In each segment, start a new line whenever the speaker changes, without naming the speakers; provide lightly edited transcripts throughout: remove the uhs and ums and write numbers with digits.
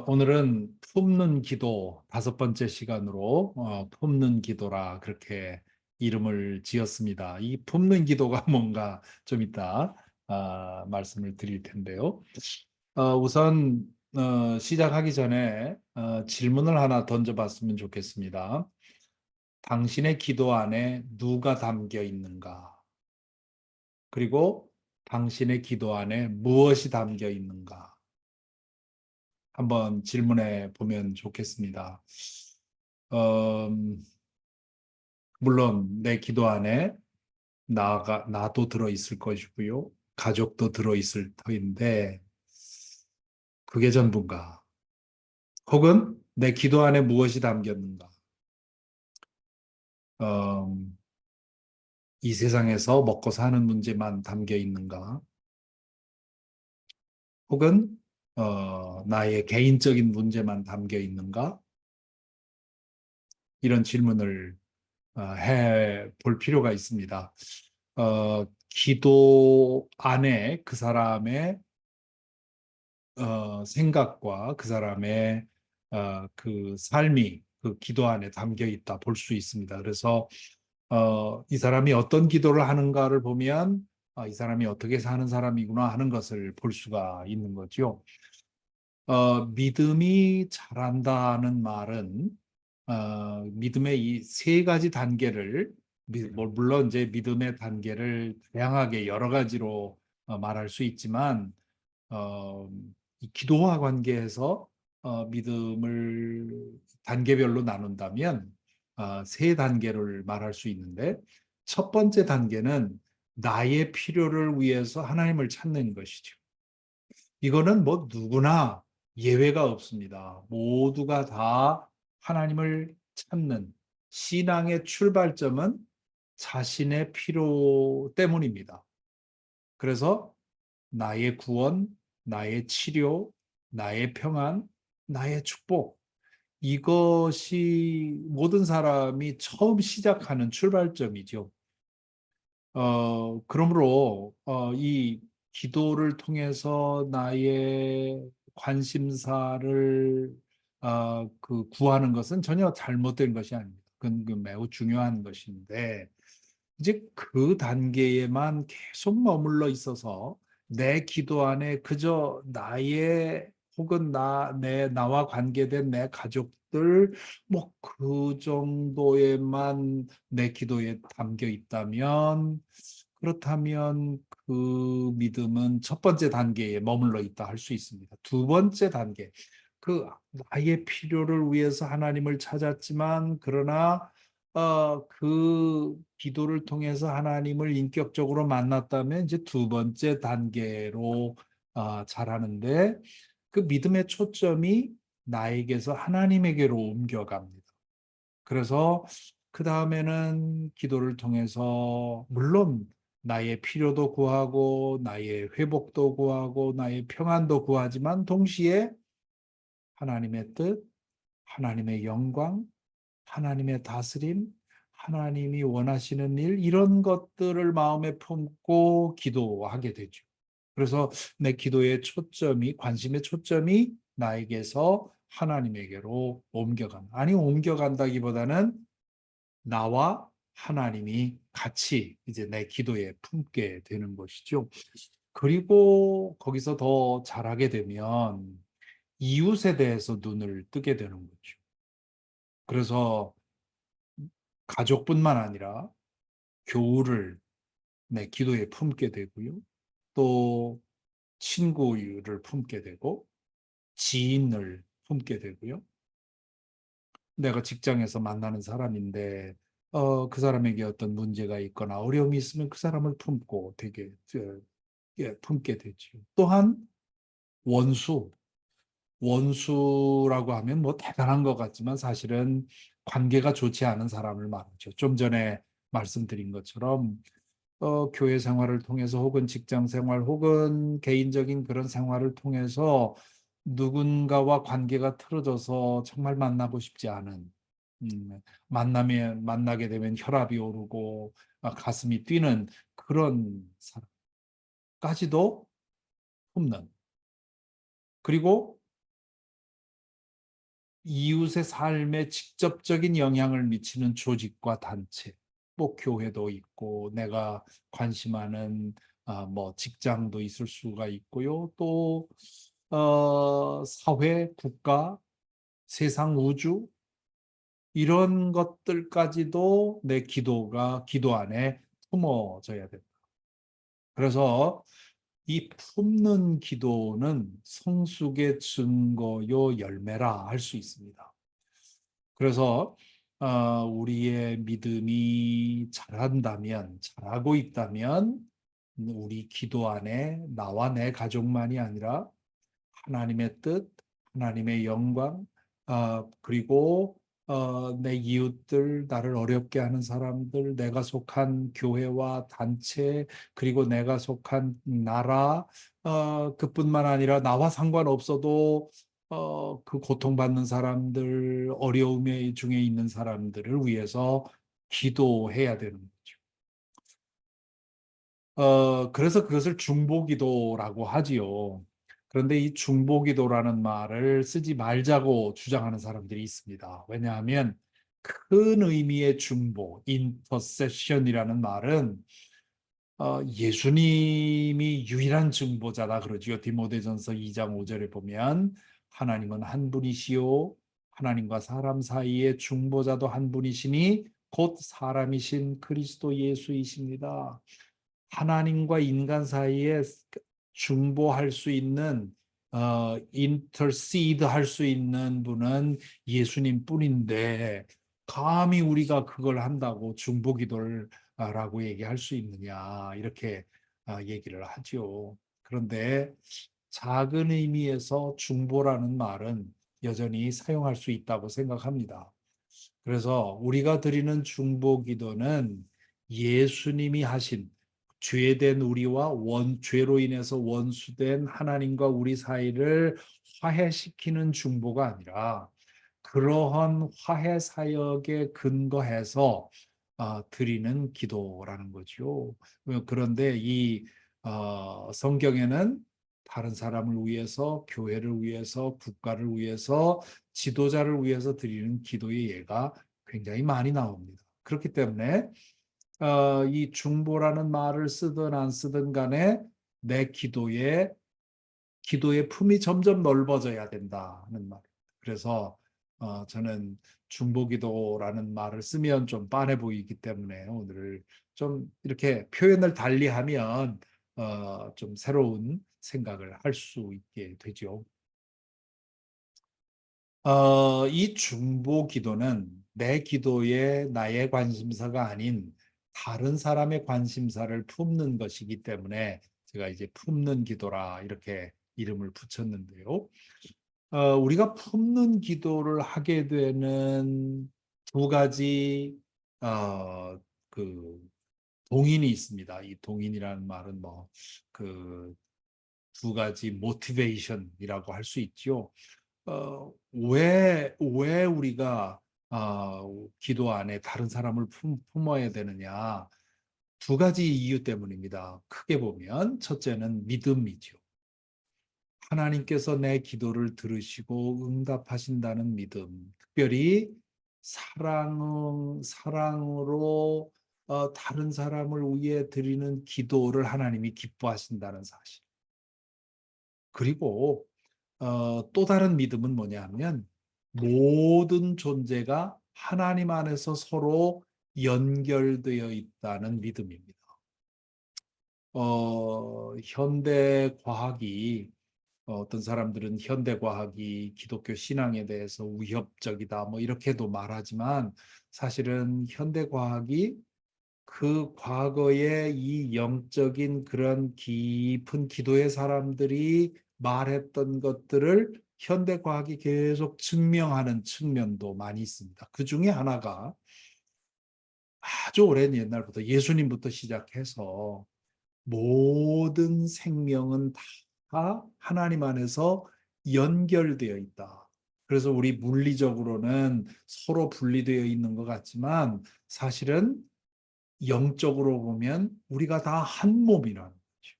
오늘은 품는 기도 5번째 시간으로 품는 기도라 그렇게 이름을 지었습니다. 이 품는 기도가 뭔가 좀 이따 말씀을 드릴 텐데요. 우선 시작하기 전에 질문을 하나 던져봤으면 좋겠습니다. 당신의 기도 안에 누가 담겨 있는가? 그리고 당신의 기도 안에 무엇이 담겨 있는가? 한번 질문해 보면 좋겠습니다. 음, 물론 내 기도 안에 나도 들어 있을 것이고요. 가족도 들어 있을 터인데 그게 전부인가? 혹은 내 기도 안에 무엇이 담겼는가? 음, 이 세상에서 먹고 사는 문제만 담겨 있는가? 혹은 나의 개인적인 문제만 담겨 있는가? 이런 질문을 해 볼 필요가 있습니다. 기도 안에 그 사람의 생각과 그 사람의 그 삶이 그 기도 안에 담겨 있다 볼 수 있습니다. 그래서 이 사람이 어떤 기도를 하는가를 보면 이 사람이 어떻게 사는 사람이구나 하는 것을 볼 수가 있는 거죠. 믿음이 자란다는 말은 믿음의 이 3가지 단계를 물론 이제 믿음의 단계를 다양하게 여러 가지로 말할 수 있지만 어, 이 기도와 관계해서 믿음을 단계별로 나눈다면 3단계를 말할 수 있는데 첫 번째 단계는 나의 필요를 위해서 하나님을 찾는 것이죠. 이거는 뭐 누구나 예외가 없습니다. 모두가 다 하나님을 찾는 신앙의 출발점은 자신의 필요 때문입니다. 그래서 나의 구원, 나의 치료, 나의 평안, 나의 축복, 이것이 모든 사람이 처음 시작하는 출발점이죠. 그러므로 이 기도를 통해서 나의 관심사를 구하는 것은 전혀 잘못된 것이 아닙니다. 그건 매우 중요한 것인데 이제 그 단계에만 계속 머물러 있어서 내 기도 안에 그저 나의 혹은 나와 관계된 내 가족들 뭐 그 정도에만 내 기도에 담겨 있다면 그렇다면 그 믿음은 첫 번째 단계에 머물러 있다 할 수 있습니다. 두 번째 단계, 그 나의 필요를 위해서 하나님을 찾았지만 그러나 그 기도를 통해서 하나님을 인격적으로 만났다면 이제 두 번째 단계로 자라는데 그 믿음의 초점이 나에게서 하나님에게로 옮겨갑니다. 그래서 그 다음에는 기도를 통해서 물론 나의 필요도 구하고 나의 회복도 구하고 나의 평안도 구하지만 동시에 하나님의 뜻, 하나님의 영광, 하나님의 다스림, 하나님이 원하시는 일, 이런 것들을 마음에 품고 기도하게 되죠. 그래서 내 기도의 초점이, 관심의 초점이 나에게서 하나님에게로 옮겨간다. 아니, 옮겨간다기보다는 나와 하나님이 같이 이제 내 기도에 품게 되는 것이죠. 그리고 거기서 더 잘하게 되면 이웃에 대해서 눈을 뜨게 되는 거죠. 그래서 가족뿐만 아니라 교우를 내 기도에 품게 되고요. 또 친구를 품게 되고 지인을 품게 되고요. 내가 직장에서 만나는 사람인데 그 사람에게 어떤 문제가 있거나 어려움이 있으면 그 사람을 품고 되게 품게 되죠. 또한 원수, 원수라고 하면 뭐 대단한 것 같지만 사실은 관계가 좋지 않은 사람을 말하죠. 좀 전에 말씀드린 것처럼 교회 생활을 통해서 혹은 직장 생활 혹은 개인적인 그런 생활을 통해서 누군가와 관계가 틀어져서 정말 만나고 싶지 않은 만나게 되면 혈압이 오르고 가슴이 뛰는 그런 사람까지도 품는 그리고 이웃의 삶에 직접적인 영향을 미치는 조직과 단체, 뭐 교회도 있고 내가 관심하는 뭐 직장도 있을 수가 있고요. 또 사회, 국가, 세상, 우주 이런 것들까지도 내 기도 안에 품어져야 된다. 그래서 이 품는 기도는 성숙의 증거요 열매라 할 수 있습니다. 그래서 우리의 믿음이 잘하고 있다면 우리 기도 안에 나와 내 가족만이 아니라 하나님의 뜻, 하나님의 영광, 그리고 내 이웃들, 나를 어렵게 하는 사람들, 내가 속한 교회와 단체, 그리고 내가 속한 나라, 그뿐만 아니라 나와 상관없어도 그 고통받는 사람들, 어려움 중에 있는 사람들을 위해서 기도해야 되는 거죠. 그래서 그것을 중보기도라고 하지요. 그런데 이 중보기도라는 말을 쓰지 말자고 주장하는 사람들이 있습니다. 왜냐하면 큰 의미의 중보, 인터세션이라는 말은 예수님이 유일한 중보자다 그러지요. 디모데전서 2장 5절에 보면 하나님은 한 분이시요 하나님과 사람 사이의 중보자도 한 분이시니 곧 사람이신 그리스도 예수이십니다. 하나님과 인간 사이에 중보할 수 있는 intercede 할 수 있는 분은 예수님 뿐인데 감히 우리가 그걸 한다고 중보기도를 라고 얘기할 수 있느냐 이렇게 얘기를 하죠. 그런데 작은 의미에서 중보라는 말은 여전히 사용할 수 있다고 생각합니다. 그래서 우리가 드리는 중보기도는 예수님이 하신 죄된 우리와 죄로 인해서 원수된 하나님과 우리 사이를 화해시키는 중보가 아니라 그러한 화해 사역에 근거해서 드리는 기도라는 거죠. 그런데 이 성경에는 다른 사람을 위해서, 교회를 위해서, 국가를 위해서, 지도자를 위해서 드리는 기도의 예가 굉장히 많이 나옵니다. 그렇기 때문에 이 중보라는 말을 쓰든 안 쓰든 간에 내 기도의 품이 점점 넓어져야 된다는 말. 그래서 저는 중보기도라는 말을 쓰면 좀 빤해 보이기 때문에 오늘 좀 이렇게 표현을 달리하면 좀 새로운 생각을 할 수 있게 되죠. 이 중보기도는 내 기도에 나의 관심사가 아닌 다른 사람의 관심사를 품는 것이기 때문에 제가 이제 품는 기도라 이렇게 이름을 붙였는데요. 우리가 품는 기도를 하게 되는 두 가지 어, 그 동인이 있습니다. 이 동인이라는 말은 뭐 그 두 가지 모티베이션이라고 할 수 있죠. 왜 우리가 기도 안에 다른 사람을 품어야 되느냐? 두 가지 이유 때문입니다. 크게 보면 첫째는 믿음이죠. 하나님께서 내 기도를 들으시고 응답하신다는 믿음, 특별히 사랑으로 다른 사람을 위해 드리는 기도를 하나님이 기뻐하신다는 사실. 그리고 또 다른 믿음은 뭐냐면 모든 존재가 하나님 안에서 서로 연결되어 있다는 믿음입니다. 현대 과학이 어떤 사람들은 현대 과학이 기독교 신앙에 대해서 위협적이다 뭐 이렇게도 말하지만 사실은 현대 과학이 그 과거의 이 영적인 그런 깊은 기도의 사람들이 말했던 것들을 현대 과학이 계속 증명하는 측면도 많이 있습니다. 그 중에 하나가 아주 오랜 옛날부터 예수님부터 시작해서 모든 생명은 다 하나님 안에서 연결되어 있다. 그래서 우리 물리적으로는 서로 분리되어 있는 것 같지만 사실은 영적으로 보면 우리가 다 한 몸이라는 거죠.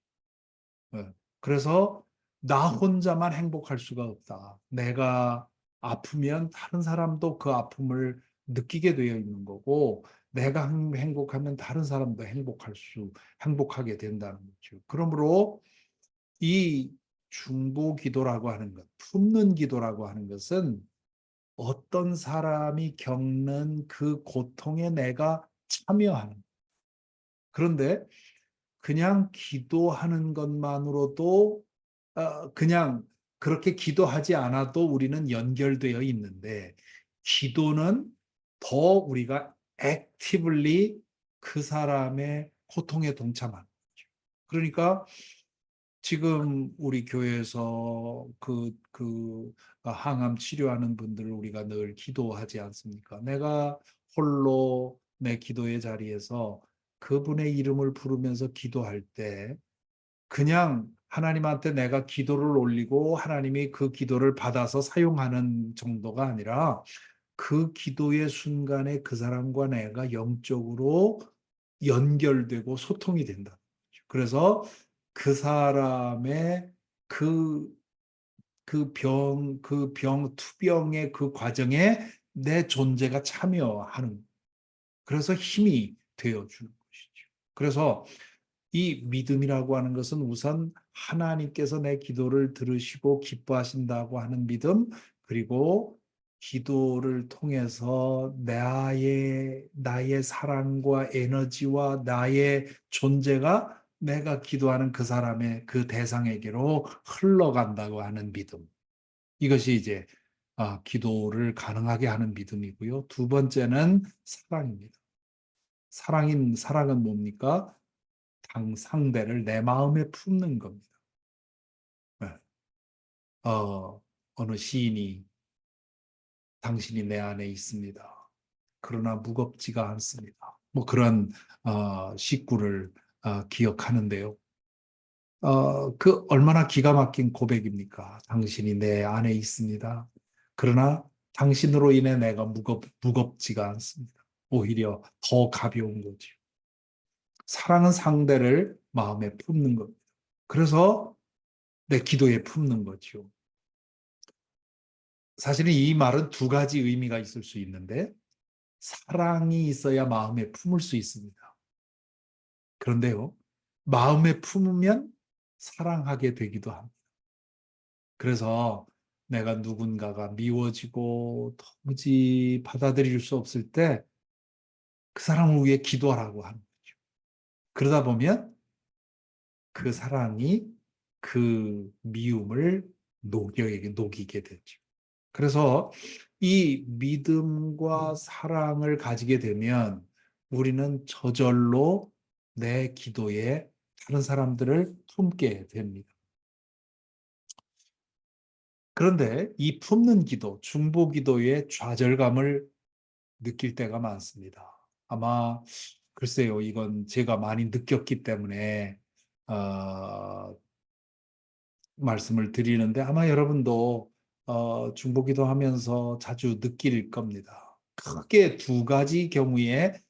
네. 그래서 나 혼자만 행복할 수가 없다. 내가 아프면 다른 사람도 그 아픔을 느끼게 되어 있는 거고, 내가 행복하면 다른 사람도 행복하게 된다는 거죠. 그러므로 이 중보 기도라고 하는 것, 품는 기도라고 하는 것은 어떤 사람이 겪는 그 고통에 내가 참여하는. 그런데 그냥 기도하는 것만으로도 그냥 그렇게 기도하지 않아도 우리는 연결되어 있는데 기도는 더 우리가 액티블리 그 사람의 고통에 동참하는 거죠. 그러니까 지금 우리 교회에서 항암 치료하는 분들을 우리가 늘 기도하지 않습니까? 내가 홀로 내 기도의 자리에서 그분의 이름을 부르면서 기도할 때 그냥 하나님한테 내가 기도를 올리고 하나님이 그 기도를 받아서 사용하는 정도가 아니라 그 기도의 순간에 그 사람과 내가 영적으로 연결되고 소통이 된다. 그래서 그 사람의 그, 투병의 그 과정에 내 존재가 참여하는, 그래서 힘이 되어주는 것이죠. 그래서 이 믿음이라고 하는 것은 우선 하나님께서 내 기도를 들으시고 기뻐하신다고 하는 믿음, 그리고 기도를 통해서 나의 사랑과 에너지와 나의 존재가 내가 기도하는 그 사람의 그 대상에게로 흘러간다고 하는 믿음. 이것이 이제 기도를 가능하게 하는 믿음이고요. 두 번째는 사랑입니다. 사랑은 뭡니까? 상대를 내 마음에 품는 겁니다. 네. 어느 시인이 당신이 내 안에 있습니다. 그러나 무겁지가 않습니다. 뭐 그런 시구를 기억하는데요. 그 얼마나 기가 막힌 고백입니까? 당신이 내 안에 있습니다. 그러나 당신으로 인해 내가 무겁지가 않습니다. 오히려 더 가벼운 거죠. 사랑은 상대를 마음에 품는 겁니다. 그래서 내 기도에 품는 거죠. 사실은 이 말은 두 가지 의미가 있을 수 있는데, 사랑이 있어야 마음에 품을 수 있습니다. 그런데요, 마음에 품으면 사랑하게 되기도 합니다. 그래서 내가 누군가가 미워지고 도무지 받아들일 수 없을 때 그 사람을 위해 기도하라고 하는 거죠. 그러다 보면 그 사랑이 그 미움을 녹이게 되죠. 그래서 이 믿음과 사랑을 가지게 되면 우리는 저절로 내 기도에 다른 사람들을 품게 됩니다. 그런데 이 품는 기도, 중보 기도의 좌절감을 느낄 때가 많습니다. 아마 글쎄요, 이건 제가 많이 느꼈기 때문에 어, 말씀을 드리는데 아마 여러분도 중보기도 하면서 자주 느낄 겁니다. 크게 두 가지 경우에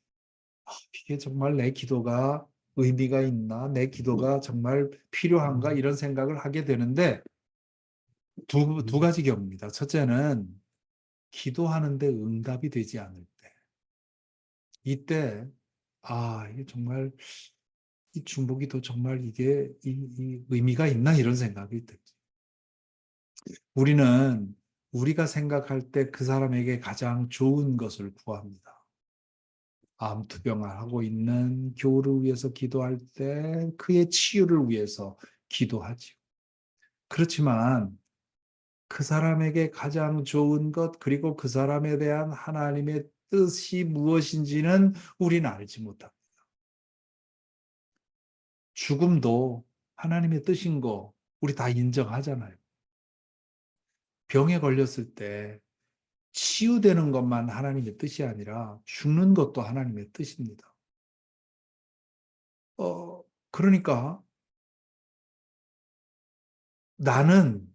이게 정말 내 기도가 의미가 있나? 내 기도가 정말 필요한가? 이런 생각을 하게 되는데 두 가지 경우입니다. 첫째는 기도하는데 응답이 되지 않을 때. 이때 이게 정말 이 중보기도 정말 이게 이 의미가 있나? 이런 생각이 들죠. 우리는 우리가 생각할 때 그 사람에게 가장 좋은 것을 구합니다. 암투병을 하고 있는 교우를 위해서 기도할 때 그의 치유를 위해서 기도하죠. 그렇지만 그 사람에게 가장 좋은 것, 그리고 그 사람에 대한 하나님의 뜻이 무엇인지는 우리는 알지 못합니다. 죽음도 하나님의 뜻인 거 우리 다 인정하잖아요. 병에 걸렸을 때 치유되는 것만 하나님의 뜻이 아니라 죽는 것도 하나님의 뜻입니다. 그러니까 나는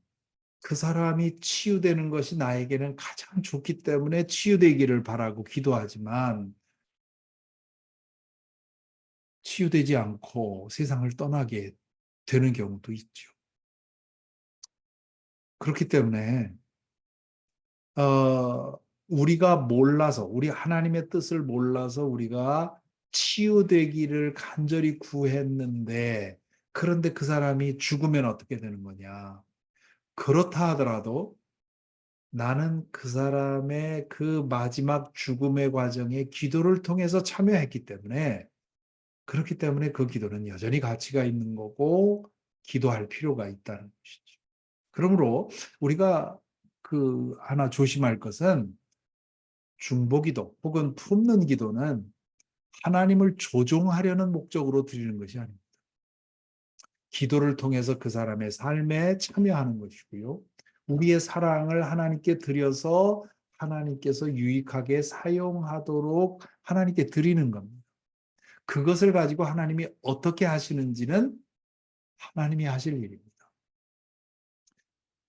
그 사람이 치유되는 것이 나에게는 가장 좋기 때문에 치유되기를 바라고 기도하지만 치유되지 않고 세상을 떠나게 되는 경우도 있죠. 그렇기 때문에 우리가 몰라서, 우리 하나님의 뜻을 몰라서 우리가 치유되기를 간절히 구했는데, 그런데 그 사람이 죽으면 어떻게 되는 거냐? 그렇다 하더라도 나는 그 사람의 그 마지막 죽음의 과정에 기도를 통해서 참여했기 때문에, 그렇기 때문에 그 기도는 여전히 가치가 있는 거고, 기도할 필요가 있다는 것이죠. 그러므로 우리가 그 하나 조심할 것은, 중보기도 혹은 품는 기도는 하나님을 조종하려는 목적으로 드리는 것이 아닙니다. 기도를 통해서 그 사람의 삶에 참여하는 것이고요. 우리의 사랑을 하나님께 드려서 하나님께서 유익하게 사용하도록 하나님께 드리는 겁니다. 그것을 가지고 하나님이 어떻게 하시는지는 하나님이 하실 일입니다.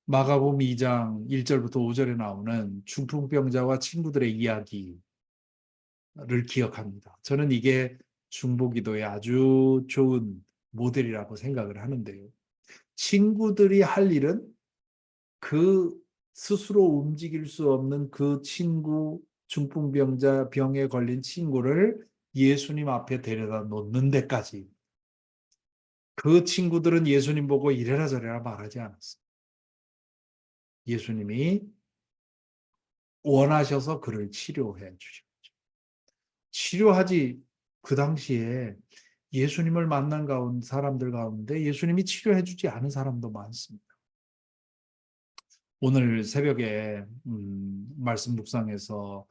마가복음 2장 1절부터 5절에 나오는 중풍병자와 친구들의 이야기를 기억합니다. 저는 이게 중보기도의 아주 좋은 모델이라고 생각을 하는데요. 친구들이 할 일은 그 스스로 움직일 수 없는 그 친구, 중풍병자 병에 걸린 친구를 예수님 앞에 데려다 놓는 데까지, 그 친구들은 예수님 보고 이래라 저래라 말하지 않았어요. 예수님이 원하셔서 그를 치료해 주셨죠. 치료하지, 그 당시에 예수님을 만난 사람들 가운데 예수님이 치료해 주지 않은 사람도 많습니다. 오늘 새벽에 말씀 묵상에서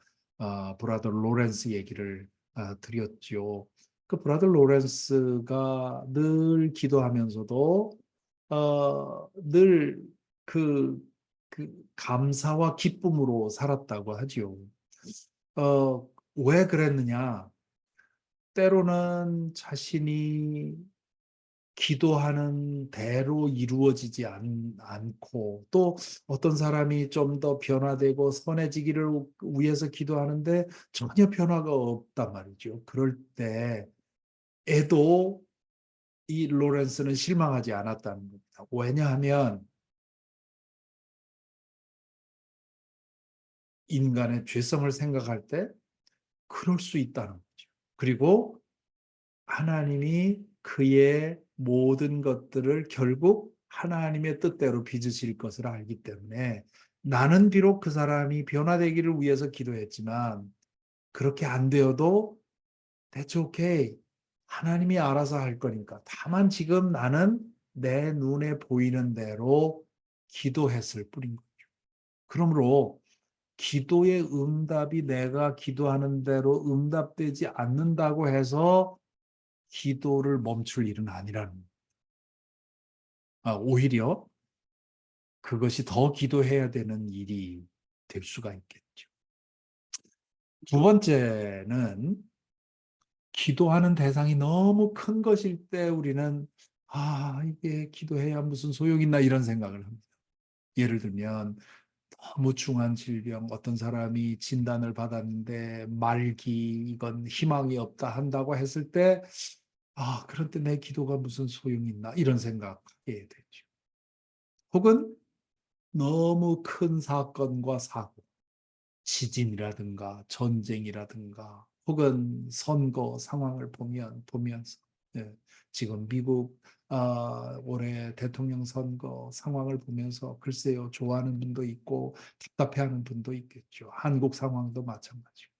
브라더 로렌스 얘기를 드렸죠. 그 브라더 로렌스가 늘 기도하면서도 늘 감사와 기쁨으로 살았다고 하지요. 왜 그랬느냐? 때로는 자신이 기도하는 대로 이루어지지 않고, 또 어떤 사람이 좀 더 변화되고 선해지기를 위해서 기도하는데 전혀 변화가 없단 말이죠. 그럴 때에도 이 로렌스는 실망하지 않았다는 겁니다. 왜냐하면 인간의 죄성을 생각할 때 그럴 수 있다는 거죠. 그리고 하나님이 그의 모든 것들을 결국 하나님의 뜻대로 빚으실 것을 알기 때문에, 나는 비록 그 사람이 변화되기를 위해서 기도했지만 그렇게 안 되어도 that's okay. 하나님이 알아서 할 거니까. 다만 지금 나는 내 눈에 보이는 대로 기도했을 뿐인 거죠. 그러므로 기도의 응답이 내가 기도하는 대로 응답되지 않는다고 해서 기도를 멈출 일은 아니라는, 오히려 그것이 더 기도해야 되는 일이 될 수가 있겠죠. 두 번째는, 기도하는 대상이 너무 큰 것일 때 우리는 이게 기도해야 무슨 소용이 있나 이런 생각을 합니다. 예를 들면 너무 중한 질병, 어떤 사람이 진단을 받았는데 말기, 이건 희망이 없다 한다고 했을 때, 그럴 때 내 기도가 무슨 소용이 있나 이런 생각하게 되죠. 혹은 너무 큰 사건과 사고, 지진이라든가 전쟁이라든가 혹은 선거 상황을 보면서, 예, 지금 미국 올해 대통령 선거 상황을 보면서 글쎄요, 좋아하는 분도 있고 답답해하는 분도 있겠죠. 한국 상황도 마찬가지고.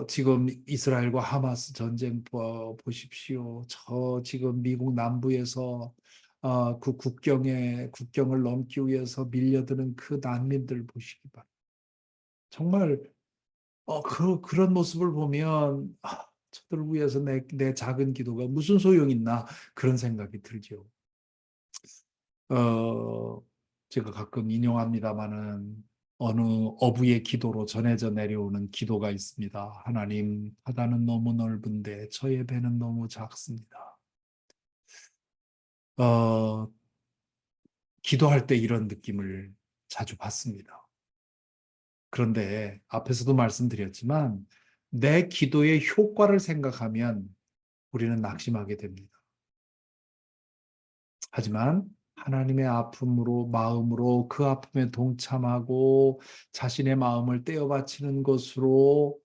지금 이스라엘과 하마스 전쟁 보십시오. 저 지금 미국 남부에서 그 국경을 넘기 위해서 밀려드는 그 난민들 보시기 바랍니다. 정말 그런 모습을 보면 저들을 위해서 내 작은 기도가 무슨 소용이 있나 그런 생각이 들죠. 어, 제가 가끔 인용합니다마는 어느 어부의 기도로 전해져 내려오는 기도가 있습니다. 하나님, 바다는 너무 넓은데 저의 배는 너무 작습니다. 어, 기도할 때 이런 느낌을 자주 받습니다. 그런데 앞에서도 말씀드렸지만 내 기도의 효과를 생각하면 우리는 낙심하게 됩니다. 하지만 하나님의 아픔으로 마음으로 그 아픔에 동참하고 자신의 마음을 떼어 바치는 것으로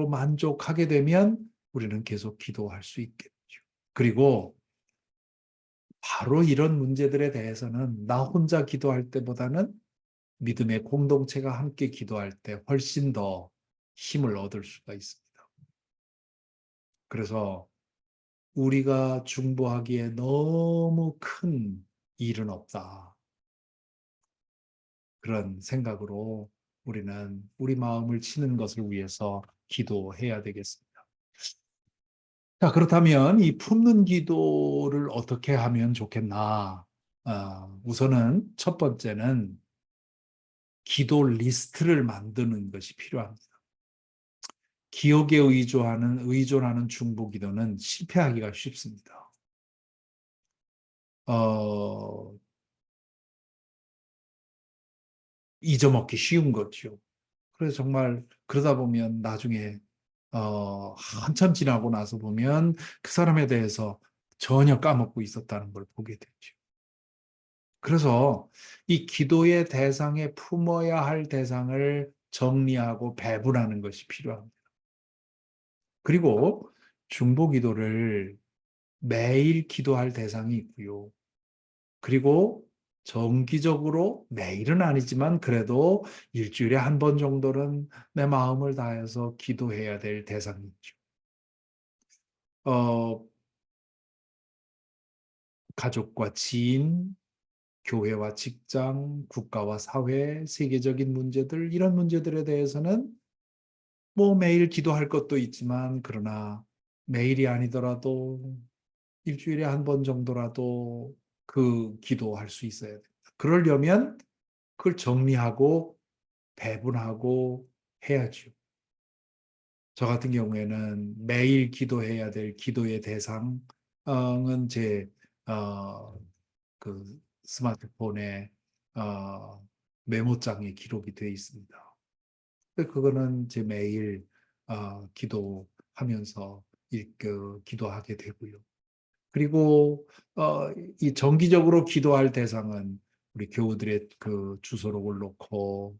만족하게 되면 우리는 계속 기도할 수 있겠죠. 그리고 바로 이런 문제들에 대해서는 나 혼자 기도할 때보다는 믿음의 공동체가 함께 기도할 때 훨씬 더 힘을 얻을 수가 있습니다. 그래서 우리가 중보하기에 너무 큰 일은 없다. 그런 생각으로 우리는 우리 마음을 치는 것을 위해서 기도해야 되겠습니다. 자, 그렇다면 이 품는 기도를 어떻게 하면 좋겠나? 우선은 첫 번째는 기도 리스트를 만드는 것이 필요합니다. 기억에 의존하는 중보 기도는 실패하기가 쉽습니다. 어, 잊어먹기 쉬운 거죠. 그래서 정말 그러다 보면 나중에 한참 지나고 나서 보면 그 사람에 대해서 전혀 까먹고 있었다는 걸 보게 되죠. 그래서 이 기도의 대상에 품어야 할 대상을 정리하고 배분하는 것이 필요합니다. 그리고 중보 기도를 매일 기도할 대상이 있고요. 그리고 정기적으로 매일은 아니지만 그래도 일주일에 한 번 정도는 내 마음을 다해서 기도해야 될 대상이 있죠. 어, 가족과 지인, 교회와 직장, 국가와 사회, 세계적인 문제들, 이런 문제들에 대해서는 뭐 매일 기도할 것도 있지만, 그러나 매일이 아니더라도 일주일에 한 번 정도라도 그 기도할 수 있어야 됩니다. 그러려면 그걸 정리하고 배분하고 해야죠. 저 같은 경우에는 매일 기도해야 될 기도의 대상은 제 그 스마트폰에 메모장에 기록이 되어 있습니다. 그거는 제 매일 기도하면서 기도하게 되고요. 그리고 이 정기적으로 기도할 대상은 우리 교우들의 그 주소록을 놓고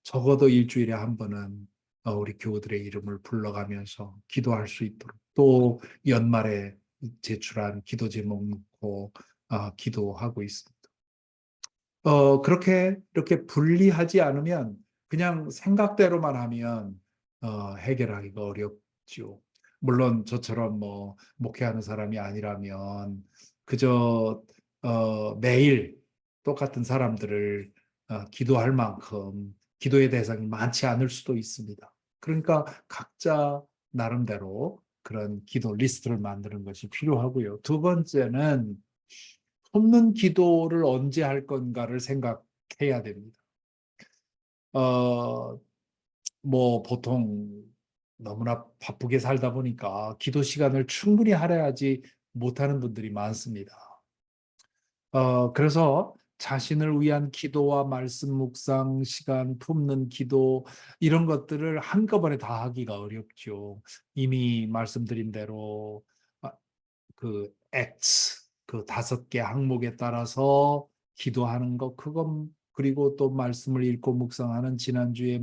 적어도 일주일에 한 번은 우리 교우들의 이름을 불러가면서 기도할 수 있도록, 또 연말에 제출한 기도 제목 놓고 기도하고 있습니다. 그렇게 이렇게 분리하지 않으면 그냥 생각대로만 하면 해결하기가 어렵죠. 물론 저처럼 뭐 목회하는 사람이 아니라면 그저 매일 똑같은 사람들을 기도할 만큼 기도의 대상이 많지 않을 수도 있습니다. 그러니까 각자 나름대로 그런 기도 리스트를 만드는 것이 필요하고요. 두 번째는 돕는 기도를 언제 할 건가를 생각해야 됩니다. 어, 뭐 보통 너무나 바쁘게 살다 보니까 기도 시간을 충분히 할애하지 못하는 분들이 많습니다. 그래서 자신을 위한 기도와 말씀 묵상 시간, 품는 기도 이런 것들을 한꺼번에 다 하기가 어렵죠. 이미 말씀드린 대로 그 X 그 5개 항목에 따라서 기도하는 것 그건 그리고 또 말씀을 읽고 묵상하는 지난주에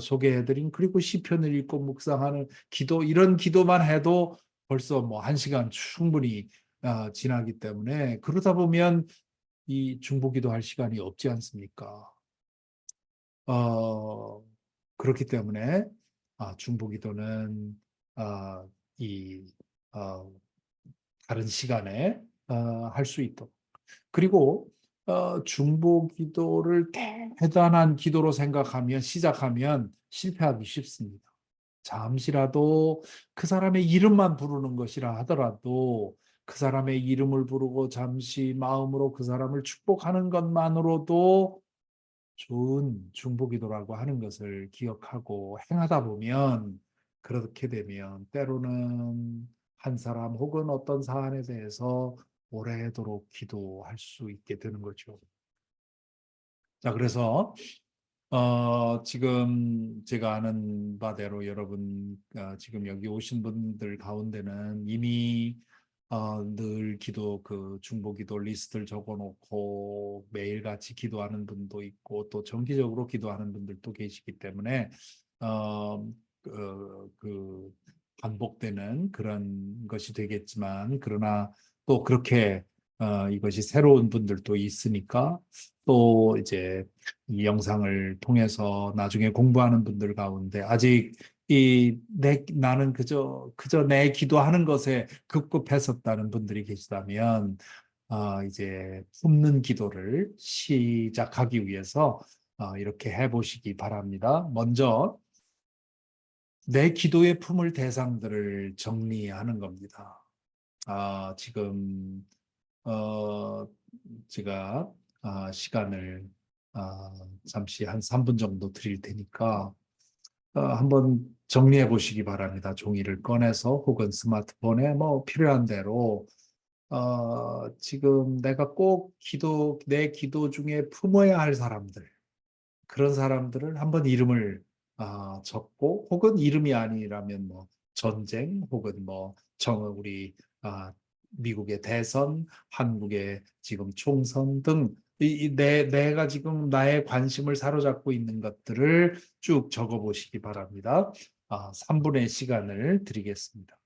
소개해드린 그리고 시편을 읽고 묵상하는 기도 이런 기도만 해도 벌써 뭐 1시간 충분히 지나기 때문에 그러다 보면 이 중보기도 할 시간이 없지 않습니까? 어, 그렇기 때문에 중보기도는 이 어, 다른 시간에 할 수 있도록. 그리고 중보 기도를 대단한 기도로 생각하면 시작하면 실패하기 쉽습니다. 잠시라도 그 사람의 이름만 부르는 것이라 하더라도 그 사람의 이름을 부르고 잠시 마음으로 그 사람을 축복하는 것만으로도 좋은 중보기도라고 하는 것을 기억하고 행하다 보면 그렇게 되면 때로는 한 사람 혹은 어떤 사안에 대해서 오래도록 기도할 수 있게 되는 거죠. 자, 그래서 지금 제가 아는 바대로 여러분 지금 여기 오신 분들 가운데는 이미 늘 그 중보기도 리스트를 적어놓고 매일같이 기도하는 분도 있고 또 정기적으로 기도하는 분들도 계시기 때문에 어, 그 반복되는 그런 것이 되겠지만 그러나 또 그렇게 이것이 새로운 분들도 있으니까 또 이제 이 영상을 통해서 나중에 공부하는 분들 가운데 아직 나는 그저 내 기도하는 것에 급급했었다는 분들이 계시다면 이제 품는 기도를 시작하기 위해서 이렇게 해보시기 바랍니다. 먼저 내 기도에 품을 대상들을 정리하는 겁니다. 지금 어, 제가 시간을 잠시 한 3분 정도 드릴 테니까 한번 정리해 보시기 바랍니다. 종이를 꺼내서 혹은 스마트폰에 뭐 필요한 대로 지금 내가 꼭 내 기도 중에 품어야 할 사람들, 그런 사람들을 한번 이름을 적고 혹은 이름이 아니라면 뭐 전쟁 혹은 뭐 우리 미국의 대선, 한국의 지금 총선 등 내가 지금 나의 관심을 사로잡고 있는 것들을 쭉 적어 보시기 바랍니다. 3분의 시간을 드리겠습니다.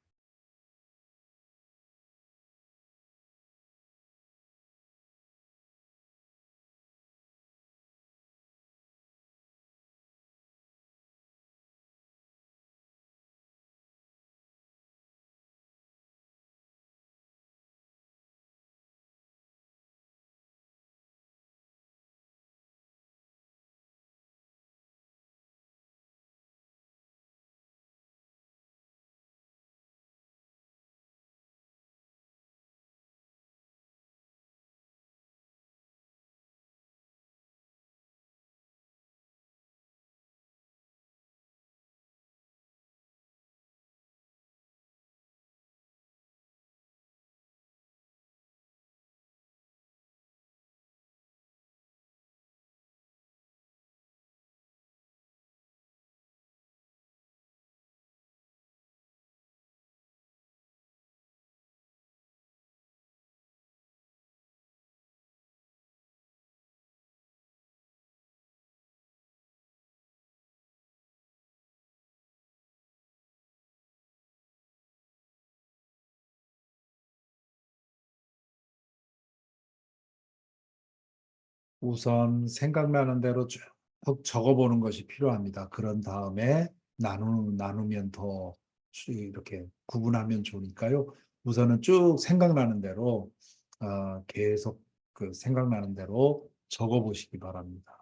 우선 생각나는 대로 쭉 적어보는 것이 필요합니다. 그런 다음에 나누면 더 이렇게 구분하면 좋으니까요. 우선은 쭉 생각나는 대로 계속 그 생각나는 대로 적어보시기 바랍니다.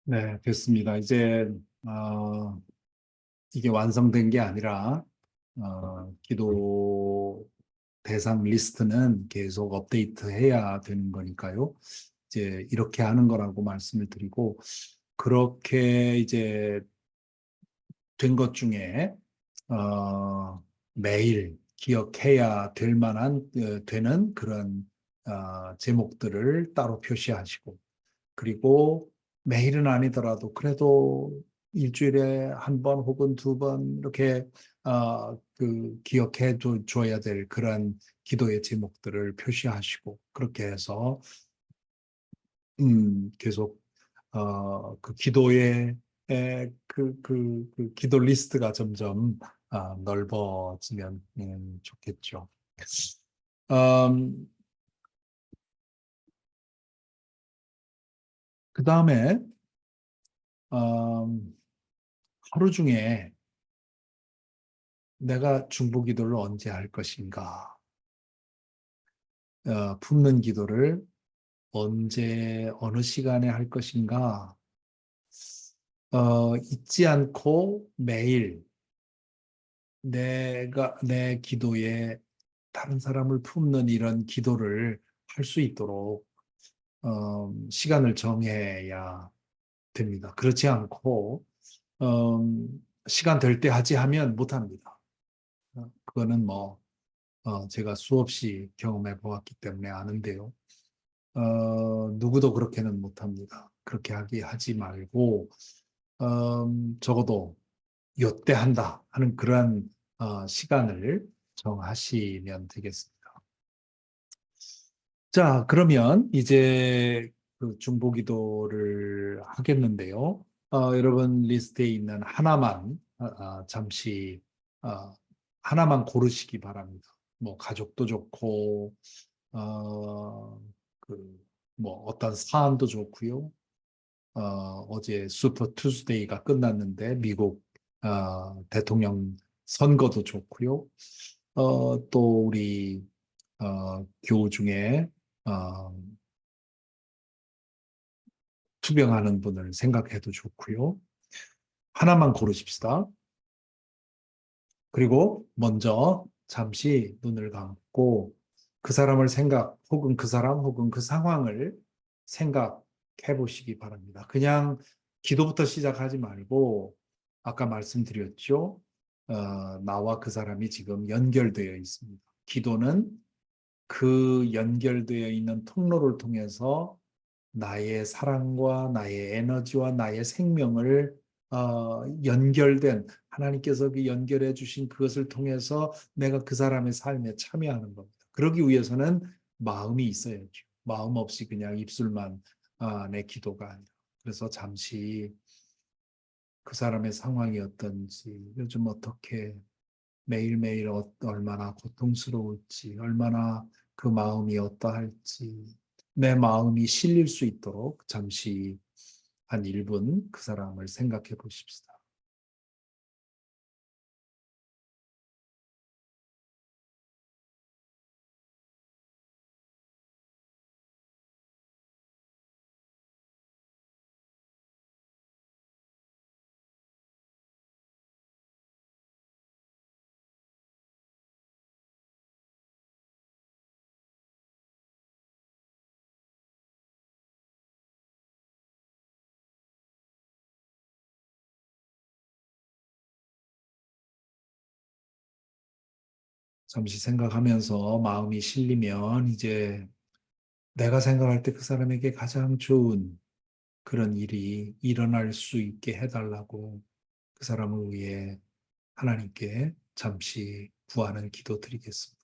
네, 됐습니다. 이제 이게 완성된 게 아니라 기도 대상 리스트는 계속 업데이트해야 되는 거니까요. 이제 이렇게 하는 거라고 말씀을 드리고 그렇게 이제 된 것 중에 매일 기억해야 될 만한 되는 그런 제목들을 따로 표시하시고 그리고 매일은 아니더라도 그래도 일주일에 한 번 혹은 두 번 이렇게 기억해 줘야 될 그런 기도의 제목들을 표시하시고 그렇게 해서 계속 그 기도의 그 기도 리스트가 점점 넓어지면 좋겠죠. 그 다음에 하루 중에 내가 중보기도를 언제 할 것인가, 품는 기도를 언제 어느 시간에 할 것인가, 잊지 않고 매일 내 기도에 다른 사람을 품는 이런 기도를 할 수 있도록 시간을 정해야 됩니다. 그렇지 않고 시간 될 때 하지 하면 못 합니다. 그거는 뭐 제가 수없이 경험해 보았기 때문에 아는데요. 누구도 그렇게는 못 합니다. 그렇게 하지 말고 적어도 요때 한다 하는 그런 시간을 정하시면 되겠습니다. 자, 그러면 이제 그 중보기도를 하겠는데요. 여러분 리스트에 있는 하나만 잠시 어, 하나만 고르시기 바랍니다. 뭐 가족도 좋고 뭐 어떤 사안도 좋고요. 어제 슈퍼 투스데이가 끝났는데 미국 대통령 선거도 좋고요. 또 우리 교우 중에 어, 투병하는 분을 생각해도 좋고요. 하나만 고르십시다. 그리고 먼저 잠시 눈을 감고 그 사람을 혹은 그 사람 혹은 그 상황을 생각해 보시기 바랍니다. 그냥 기도부터 시작하지 말고 아까 말씀드렸죠. 나와 그 사람이 지금 연결되어 있습니다. 기도는 그 연결되어 있는 통로를 통해서 나의 사랑과 나의 에너지와 나의 생명을 연결된 하나님께서 그 연결해 주신 그것을 통해서 내가 그 사람의 삶에 참여하는 겁니다. 그러기 위해서는 마음이 있어야죠. 마음 없이 그냥 입술만 내 기도가 아니라. 그래서 잠시 그 사람의 상황이 어떤지, 요즘 어떻게 매일매일 얼마나 고통스러울지, 얼마나 그 마음이 어떠할지, 내 마음이 실릴 수 있도록 잠시 한 1분 그 사람을 생각해 보십시다. 잠시 생각하면서 마음이 실리면 이제 내가 생각할 때 그 사람에게 가장 좋은 그런 일이 일어날 수 있게 해달라고 그 사람을 위해 하나님께 잠시 구하는 기도 드리겠습니다.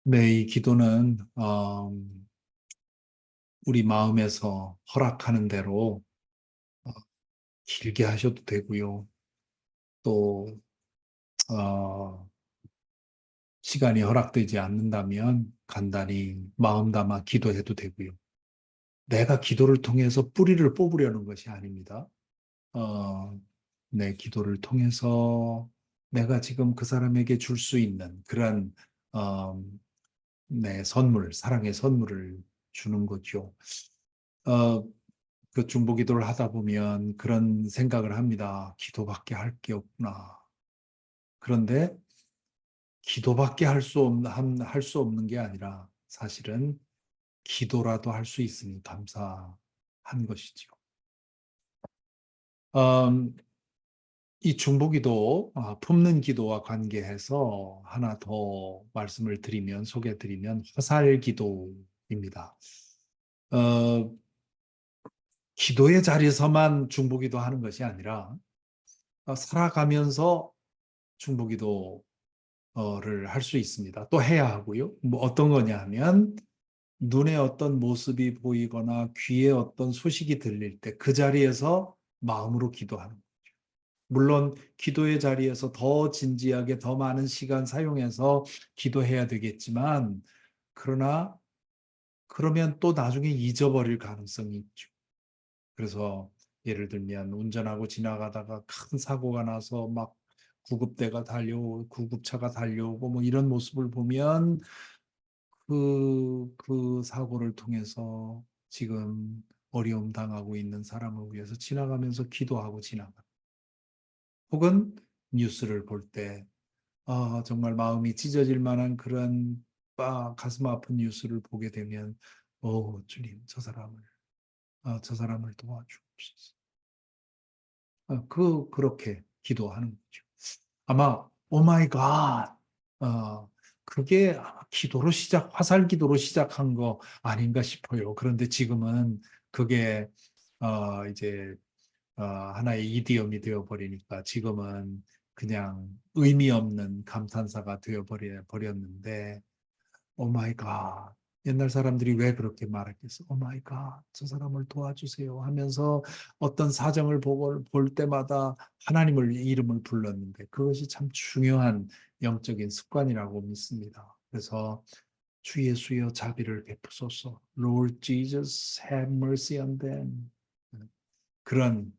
네, 이 기도는 우리 마음에서 허락하는 대로 어, 길게 하셔도 되고요. 또 어, 시간이 허락되지 않는다면 간단히 마음 담아 기도해도 되고요. 내가 기도를 통해서 뿌리를 뽑으려는 것이 아닙니다. 어, 내 기도를 통해서 내가 지금 그 사람에게 줄 수 있는 그런 네, 선물, 사랑의 선물을 주는 거죠. 어, 그 중보기도를 하다 보면 그런 생각을 합니다. 기도밖에 할 게 없구나. 그런데 기도밖에 할 수 없는 게 아니라 사실은 기도라도 할 수 있으니 감사한 것이죠. 음, 이 중보기도, 품는 기도와 관계해서 하나 더 말씀을 드리면, 소개드리면 화살기도입니다. 어, 기도의 자리에서만 중보기도 하는 것이 아니라 살아가면서 중보기도를 할 수 있습니다. 또 해야 하고요. 뭐 어떤 거냐 하면 눈에 어떤 모습이 보이거나 귀에 어떤 소식이 들릴 때 그 자리에서 마음으로 기도하는 거죠. 물론 기도의 자리에서 더 진지하게 더 많은 시간 사용해서 기도해야 되겠지만 그러나 그러면 또 나중에 잊어버릴 가능성이 있죠. 그래서 예를 들면 운전하고 지나가다가 큰 사고가 나서 막 구급차가 달려오고 뭐 이런 모습을 보면 그 사고를 통해서 지금 어려움 당하고 있는 사람을 위해서 지나가면서 기도하고 지나가. 혹은 뉴스를 볼 때, 정말 마음이 찢어질 만한 그런 가슴 아픈 뉴스를 보게 되면, 주님, 저 사람을 도와주옵소서. 그렇게 기도하는 거죠. 아마, 오 마이 갓, 그게 화살 기도로 시작한 거 아닌가 싶어요. 그런데 지금은 그게, 이제, 하나의 이디엄이 되어버리니까 지금은 그냥 의미 없는 감탄사가 되어버렸는데, 오 마이 갓. 옛날 사람들이 왜 그렇게 말했겠어? 오 마이 갓. 저 사람을 도와주세요 하면서 어떤 사정을 볼 때마다 하나님을 이름을 불렀는데 그것이 참 중요한 영적인 습관이라고 믿습니다. 그래서 주 예수여 자비를 베푸소서. Lord Jesus, have mercy on them. 그런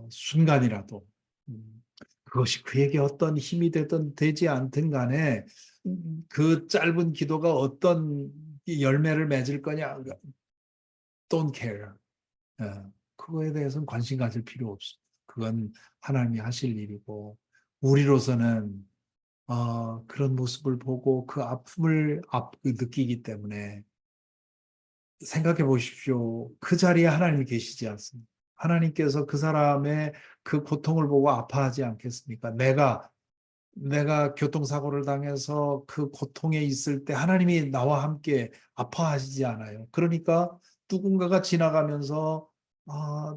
순간이라도 그것이 그에게 어떤 힘이 되든 되지 않든 간에 그 짧은 기도가 어떤 열매를 맺을 거냐 don't care. 그거에 대해서는 관심 가질 필요 없어. 그건 하나님이 하실 일이고 우리로서는 그런 모습을 보고 그 아픔을 느끼기 때문에 생각해 보십시오. 그 자리에 하나님이 계시지 않습니까? 하나님께서 그 사람의 그 고통을 보고 아파하지 않겠습니까? 내가 교통사고를 당해서 그 고통에 있을 때 하나님이 나와 함께 아파하시지 않아요. 그러니까 누군가가 지나가면서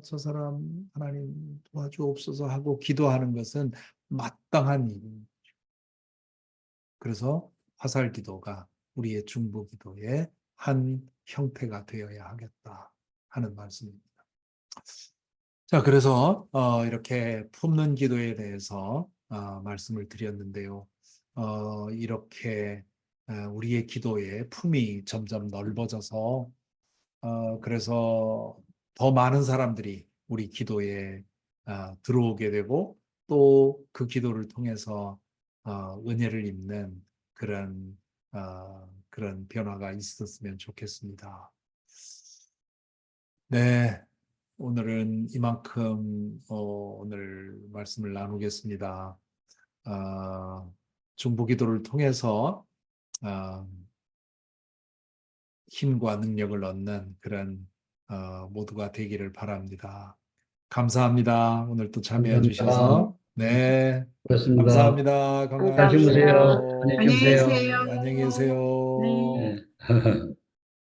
저 사람 하나님 도와주옵소서 하고 기도하는 것은 마땅한 일입니다. 그래서 화살 기도가 우리의 중보 기도의 한 형태가 되어야 하겠다 하는 말씀입니다. 자, 그래서 이렇게 품는 기도에 대해서 말씀을 드렸는데요. 이렇게 우리의 기도의 품이 점점 넓어져서 그래서 더 많은 사람들이 우리 기도에 들어오게 되고 또 그 기도를 통해서 은혜를 입는 그런 변화가 있었으면 좋겠습니다. 네, 오늘은 이만큼 오늘 말씀을 나누겠습니다. 중보기도를 통해서 어, 힘과 능력을 얻는 그런 모두가 되기를 바랍니다. 감사합니다. 오늘 또 참여해
감사합니다.
주셔서. 네,
고맙습니다.
감사합니다.
잘 주무세요.
감사합니다.
안녕히
건강하십시오.
안녕히
주무세요.
계세요.
안녕히 계세요.
네.
네.